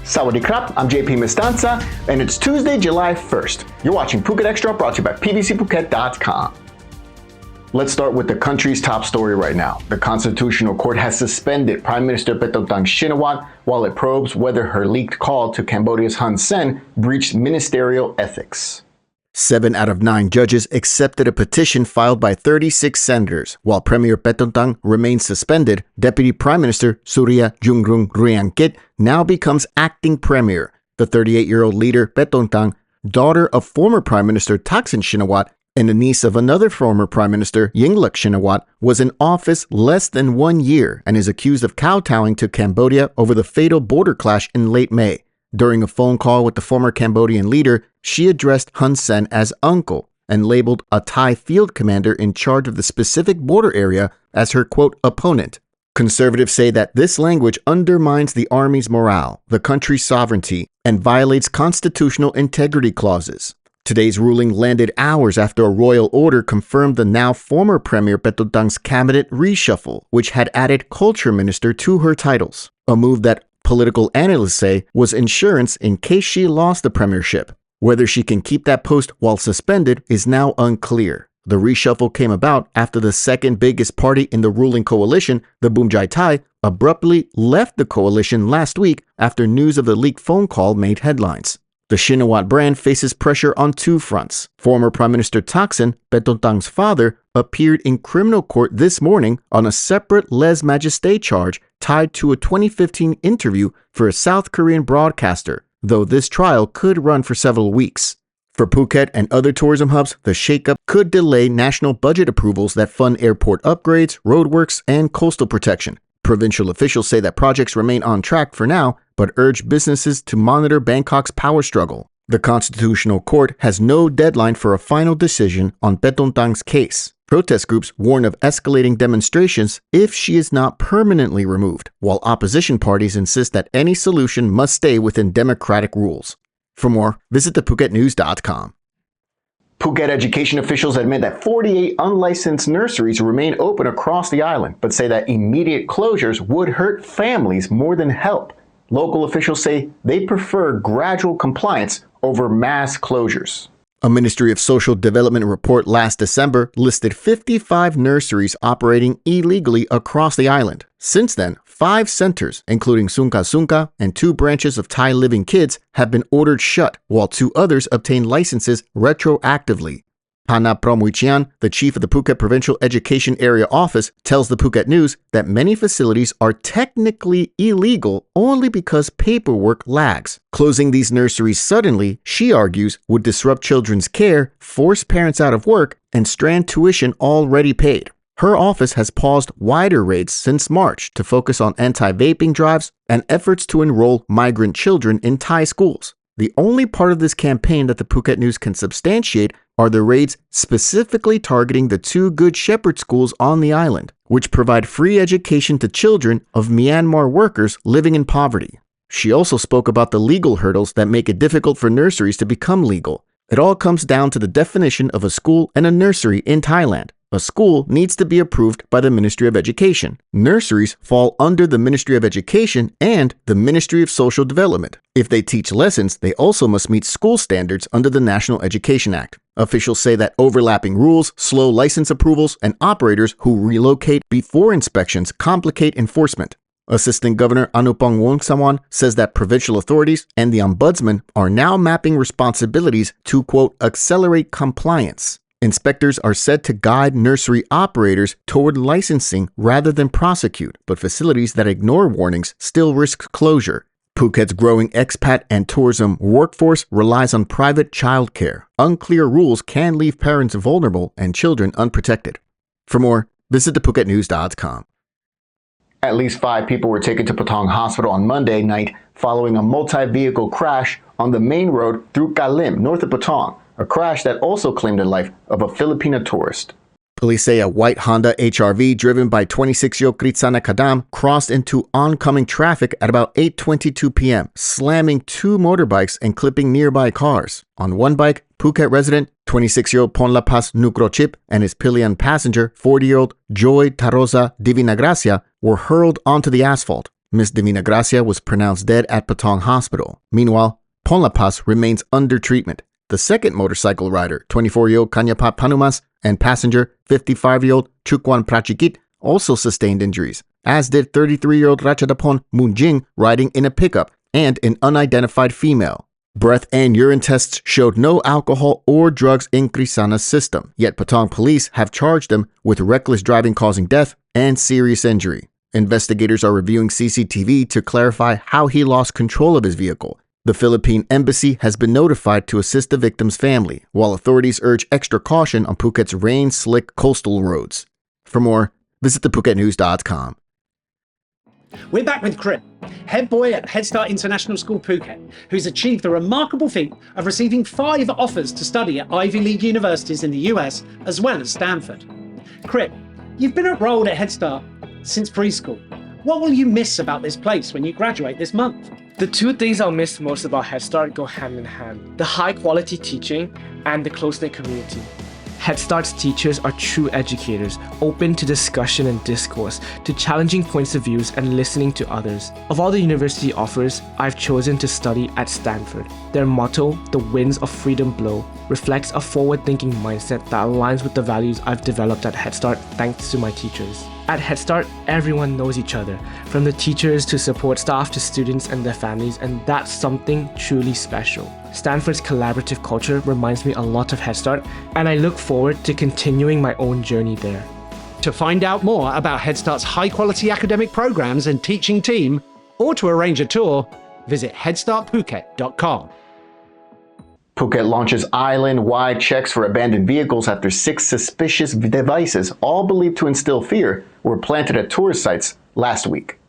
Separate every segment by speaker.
Speaker 1: Sawadee krap, I'm JP Mestanza, and it's Tuesday, July 1st. You're watching Phuket Xtra, brought to you by pvcphuket.com. Let's start with the country's top story right now. The Constitutional Court has suspended Prime Minister Paetongtarn Shinawatra while it probes whether her leaked call to Cambodia's Hun Sen breached ministerial ethics.
Speaker 2: 7 out of 9 judges accepted a petition filed by 36 senators. While Premier Paetongtarn remains suspended, Deputy Prime Minister Surya Jungrung Ruangkit now becomes acting premier. The 38-year-old leader, Paetongtarn, daughter of former Prime Minister Thaksin Shinawatra and a niece of another former Prime Minister Yingluck Shinawatra, was in office less than 1 year and is accused of kowtowing to Cambodia over the fatal border clash in late May. During a phone call with the former Cambodian leader, she addressed Hun Sen as uncle and labeled a Thai field commander in charge of the specific border area as her, quote, opponent. Conservatives say that this language undermines the army's morale, the country's sovereignty, and violates constitutional integrity clauses. Today's ruling landed hours after a royal order confirmed the now former Premier Paetongtarn's cabinet reshuffle, which had added culture minister to her titles, a move that political analysts say was insurance in case she lost the premiership. Whether she can keep that post while suspended is now unclear. The reshuffle came about after the second biggest party in the ruling coalition, the Boomjai Thai, abruptly left the coalition last week after news of the leaked phone call made headlines. The Shinawatra brand faces pressure on two fronts. Former Prime Minister Thaksin, Paetongtarn's father, appeared in criminal court this morning on a separate lese-majeste charge tied to a 2015 interview for a South Korean broadcaster, though this trial could run for several weeks. For Phuket and other tourism hubs, the shakeup could delay national budget approvals that fund airport upgrades, roadworks, and coastal protection. Provincial officials say that projects remain on track for now, but urge businesses to monitor Bangkok's power struggle. The Constitutional Court has no deadline for a final decision on Paetongtarn's case. Protest groups warn of escalating demonstrations if she is not permanently removed, while opposition parties insist that any solution must stay within democratic rules. For more, visit thephuket.news.com.
Speaker 1: Phuket education officials admit that 48 unlicensed nurseries remain open across the island, but say that immediate closures would hurt families more than help. Local officials say they prefer gradual compliance over mass closures.
Speaker 2: A Ministry of Social Development report last December listed 55 nurseries operating illegally across the island. Since then, 5 centers, including Sungka Sungka and 2 branches of Thai Living Kids, have been ordered shut, while 2 others obtained licenses retroactively. Hana Promuichian, the chief of the Phuket Provincial Education Area Office, tells the Phuket News that many facilities are technically illegal only because paperwork lags. Closing these nurseries suddenly, she argues, would disrupt children's care, force parents out of work, and strand tuition already paid. Her office has paused wider raids since March to focus on anti-vaping drives and efforts to enroll migrant children in Thai schools. The only part of this campaign that the Phuket News can substantiate are the raids specifically targeting the 2 Good Shepherd schools on the island, which provide free education to children of Myanmar workers living in poverty. She also spoke about the legal hurdles that make it difficult for nurseries to become legal. It all comes down to the definition of a school and a nursery in Thailand. A school needs to be approved by the Ministry of Education. Nurseries fall under the Ministry of Education and the Ministry of Social Development. If they teach lessons, they also must meet school standards under the National Education Act. Officials say that overlapping rules, slow license approvals, and operators who relocate before inspections complicate enforcement. Assistant Governor Anupong Wongsawan says that provincial authorities and the Ombudsman are now mapping responsibilities to, quote, accelerate compliance. Inspectors are said to guide nursery operators toward licensing rather than prosecute, but facilities that ignore warnings still risk closure. Phuket's growing expat and tourism workforce relies on private childcare. Unclear rules can leave parents vulnerable and children unprotected. For more, visit thephuket.news.com.
Speaker 1: At least 5 people were taken to Patong Hospital on Monday night following a multi-vehicle crash on the main road through Kalim, north of Patong, a crash that also claimed the life of a Filipina tourist.
Speaker 2: Police say a white Honda HR-V driven by 26-year-old Kritsana Kadam crossed into oncoming traffic at about 8:22 p.m., slamming 2 motorbikes and clipping nearby cars. On one bike, Phuket resident 26-year-old Ponlapas Nukrochip and his pillion passenger 40-year-old Joy Tarosa Divinagracia were hurled onto the asphalt. Miss Divina Gracia was pronounced dead at Patong Hospital. Meanwhile, Ponlapas remains under treatment. The second motorcycle rider, 24-year-old Kanyapat Panumas, and passenger, 55-year-old Chukwan Prachikit, also sustained injuries, as did 33-year-old Ratchadapon Moonjing riding in a pickup and an unidentified female. Breath and urine tests showed no alcohol or drugs in Krisana's system, yet Patong police have charged him with reckless driving causing death and serious injury. Investigators are reviewing CCTV to clarify how he lost control of his vehicle. The Philippine embassy has been notified to assist the victim's family, while authorities urge extra caution on Phuket's rain-slick coastal roads. For more, visit thephuket.news.com.
Speaker 3: We're back with Krim, head boy at Head Start International School Phuket, who's achieved the remarkable feat of receiving 5 offers to study at Ivy League universities in the US, as well as Stanford. Krim, you've been enrolled at Head Start since preschool. What will you miss about this place when you graduate this month?
Speaker 4: The two things I'll miss most about Head Start go hand in hand: the high quality teaching and the close-knit community. Head Start's teachers are true educators, open to discussion and discourse, to challenging points of views and listening to others. Of all the university offers, I've chosen to study at Stanford. Their motto, "The winds of freedom blow," reflects a forward-thinking mindset that aligns with the values I've developed at Head Start thanks to my teachers. At Head Start, everyone knows each other, from the teachers to support staff to students and their families, and that's something truly special. Stanford's collaborative culture reminds me a lot of Head Start, and I look forward to continuing my own journey there.
Speaker 3: To find out more about Head Start's high-quality academic programs and teaching team, or to arrange a tour, visit headstartphuket.com.
Speaker 1: Phuket launches island-wide checks for abandoned vehicles after 6 suspicious devices, all believed to instill fear, were planted at tourist sites last week.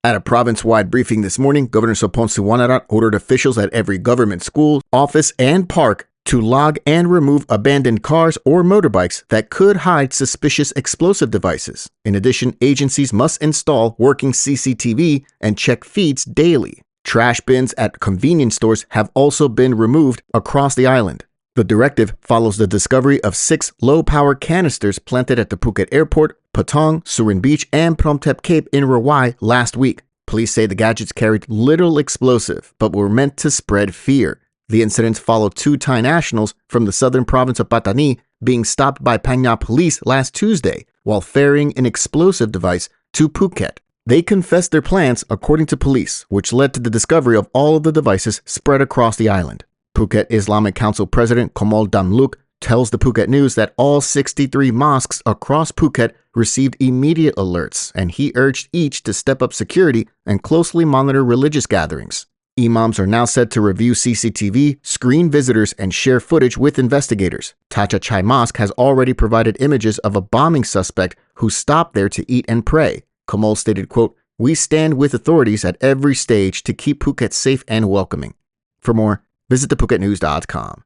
Speaker 2: At a province-wide briefing this morning, Governor Sopon Suwanarat ordered officials at every government school, office, and park to log and remove abandoned cars or motorbikes that could hide suspicious explosive devices. In addition, agencies must install working CCTV and check feeds daily. Trash bins at convenience stores have also been removed across the island. The directive follows the discovery of 6 low-power canisters planted at the Phuket Airport, Patong, Surin Beach, and Promtep Cape in Rawai last week. Police say the gadgets carried little explosive, but were meant to spread fear. The incidents followed 2 Thai nationals from the southern province of Pattani being stopped by Phang Nga police last Tuesday while ferrying an explosive device to Phuket. They confessed their plans, according to police, which led to the discovery of all of the devices spread across the island. Phuket Islamic Council President Komal Damluk tells the Phuket News that all 63 mosques across Phuket received immediate alerts, and he urged each to step up security and closely monitor religious gatherings. Imams are now said to review CCTV, screen visitors, and share footage with investigators. Tacha Chai Mosque has already provided images of a bombing suspect who stopped there to eat and pray. Kamal stated, quote, "We stand with authorities at every stage to keep Phuket safe and welcoming." For more, visit thephuket.news.com.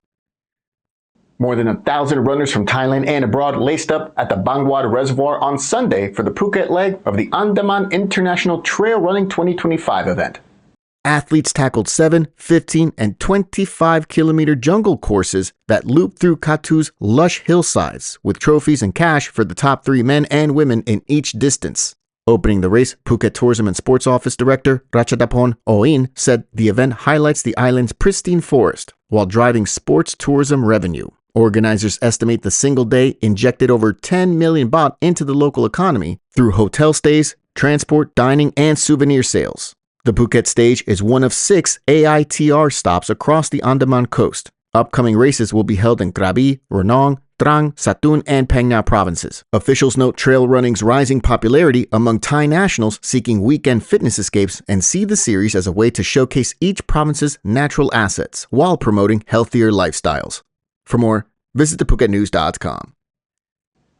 Speaker 1: More than 1,000 runners from Thailand and abroad laced up at the Bangwad Reservoir on Sunday for the Phuket leg of the Andaman International Trail Running 2025 event.
Speaker 2: Athletes tackled 7, 15, and 25-kilometer jungle courses that loop through Katu's lush hillsides, with trophies and cash for the top 3 men and women in each distance. Opening the race, Phuket Tourism and Sports Office Director Ratchadapon Oin said the event highlights the island's pristine forest while driving sports tourism revenue. Organizers estimate the single day injected over 10 million baht into the local economy through hotel stays, transport, dining, and souvenir sales. The Phuket stage is one of 6 AITR stops across the Andaman coast. Upcoming races will be held in Krabi, Ranong, Trang, Satun, and Phang Nga provinces. Officials note trail running's rising popularity among Thai nationals seeking weekend fitness escapes and see the series as a way to showcase each province's natural assets while promoting healthier lifestyles. For more, visit thephuket.news.com.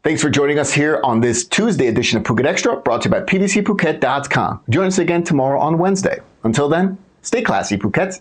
Speaker 1: Thanks for joining us here on this Tuesday edition of Phuket Extra, brought to you by pbcphuket.com. Join us again tomorrow on Wednesday. Until then, stay classy, Phuket.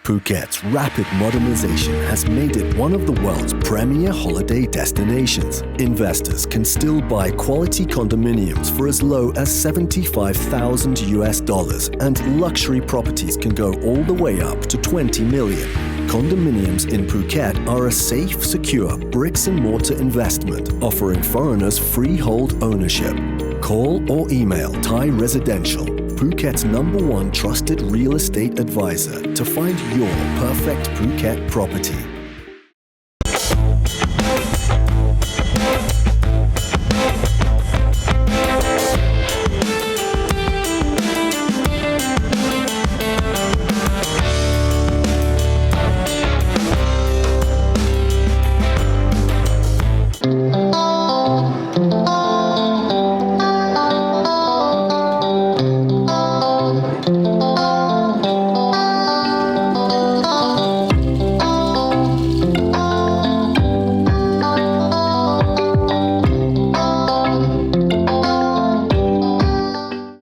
Speaker 5: Phuket's rapid modernization has made it one of the world's premier holiday destinations. Investors can still buy quality condominiums for as low as $75,000 US, and luxury properties can go all the way up to 20 million. Condominiums in Phuket are a safe, secure bricks and mortar investment offering foreigners freehold ownership. Call or email Thai Residential, Phuket's #1 trusted real estate advisor, to find your perfect Phuket property.